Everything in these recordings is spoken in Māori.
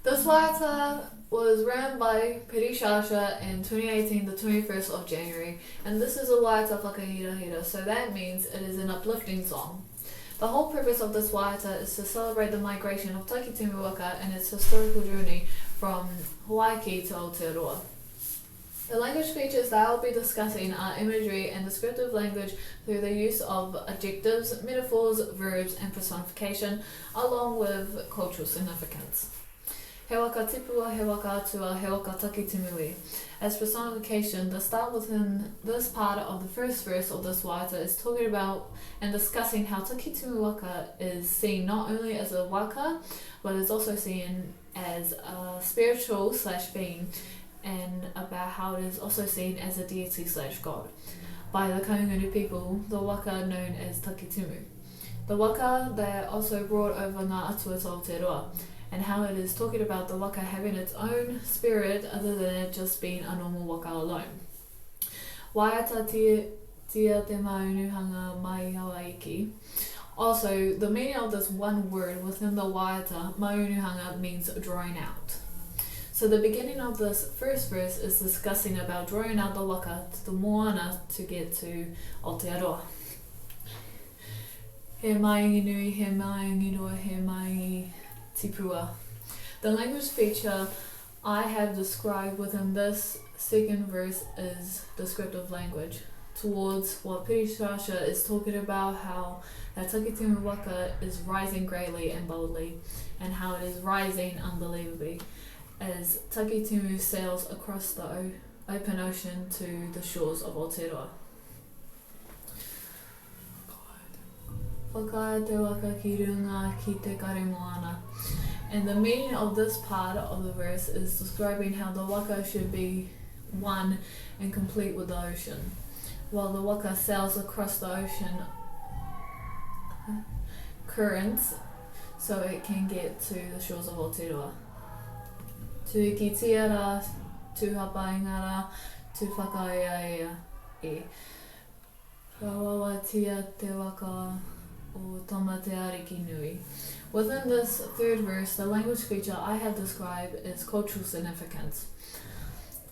This waiata was ran by Pirishasha in 2018, the 21st of January, and this is a waiata whakahirahira, so that means it is an uplifting song. The whole purpose of this waiata is to celebrate the migration of Taukiri waka and its historical journey from Hawaii to Aotearoa. The language features that I will be discussing are imagery and descriptive language through the use of adjectives, metaphors, verbs, and personification, along with cultural significance. He waka tipua, he waka atua, he waka takitimui. As personification, the style within this part of the first verse of this waiata is talking about and discussing how takitimui waka is seen not only as a waka, but is also seen as a spiritual / being, and about how it is also seen as a deity / god by the Kaunguru people, the waka known as takitimu. The waka that also brought over ngā atua to Aotearoa, and how it is talking about the waka having its own spirit other than it just being a normal waka alone. Waiata tia te maunuhanga mai hawaiki. Also, the meaning of this one word within the waiata, maunuhanga, means drawing out. So the beginning of this first verse is discussing about drawing out the waka to the moana to get to Aotearoa. He mai nui, he mai roa, he mai tipua. The language feature I have described within this second verse is descriptive language, towards what Pirishasha is talking about, how that Takitimu waka is rising greatly and boldly, and how it is rising unbelievably as Takitimu sails across the open ocean to the shores of Aotearoa. Whakae te waka ki runga ki te kare moana. And the meaning of this part of the verse is describing how the waka should be one and complete with the ocean, while the waka sails across the ocean currents so it can get to the shores of Aotearoa. Tu ki tiara, tu hapaingara, tu whakaiaia e. Rawawa tia te waka o toma te ariki nui. Within this third verse, the language feature I have described is cultural significance.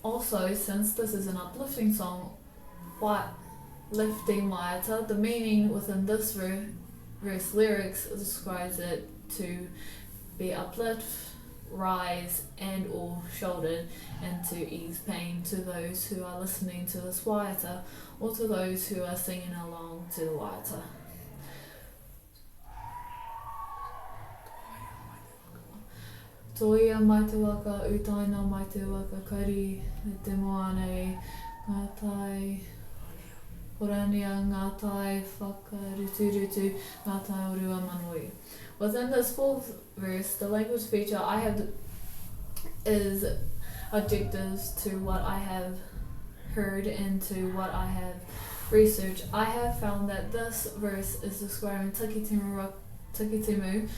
Also, since this is an uplifting song, lifting waiata, the meaning within this verse lyrics describes it to be uplift, rise and or shouldered, and to ease pain to those who are listening to this waiata or to those who are singing along to the waiata. Toia mai te waka, utaina mai te waka, kari te moana e ngā tai orania, ngā tai whakaruturutu, ngā tai orua manui. Within this fourth verse, the language feature I have is adjectives to what I have heard and to what I have researched. I have found that this verse is describing Takitimu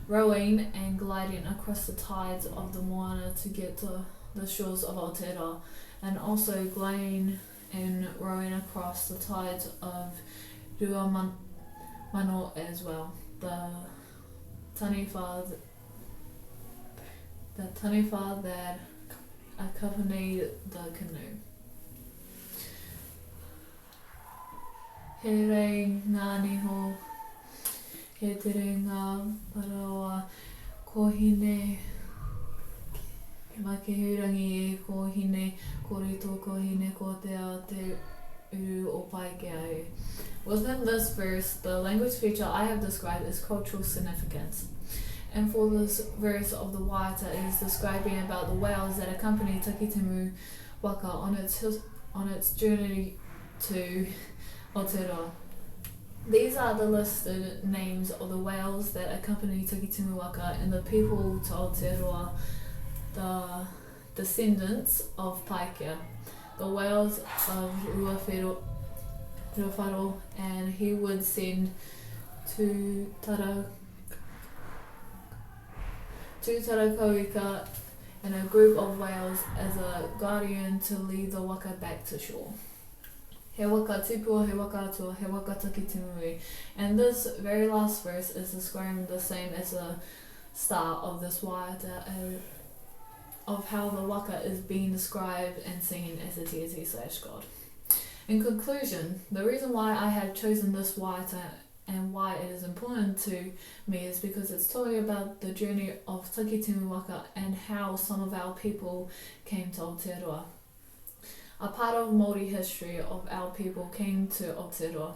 rowing and gliding across the tides of the moana to get to the shores of Aotearoa, and also gliding and rowing across the tides of Rua Mano as well, the taniwha that accompanied the canoe. He rei ngā niho, he tere ngā paraoa, kohine, ma ke hurangi e kohine, korito kohine ko te a te uru o paike au. Within this verse, the language feature I have described is cultural significance. And for this verse of the waiata, it is describing about the whales that accompany Takitimu waka on its journey to Aotearoa. These are the listed names of the whales that accompany Takitimu waka and the people to Aotearoa, the descendants of Paikea, the whales of Ruawhero, and he would send to Tarakauika and a group of whales as a guardian to lead the waka back to shore. He waka tipua, he waka atua, he waka takitimui. And this very last verse is describing the same as the start of this waiata, of how the waka is being described and seen as a deity/god. In conclusion, the reason why I have chosen this waiata and why it is important to me is because it's talking about the journey of Takitimu waka and how some of our people came to Aotearoa. A part of Māori history of our people came to Aotearoa,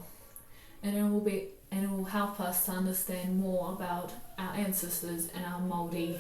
and it will help us to understand more about our ancestors and our Māori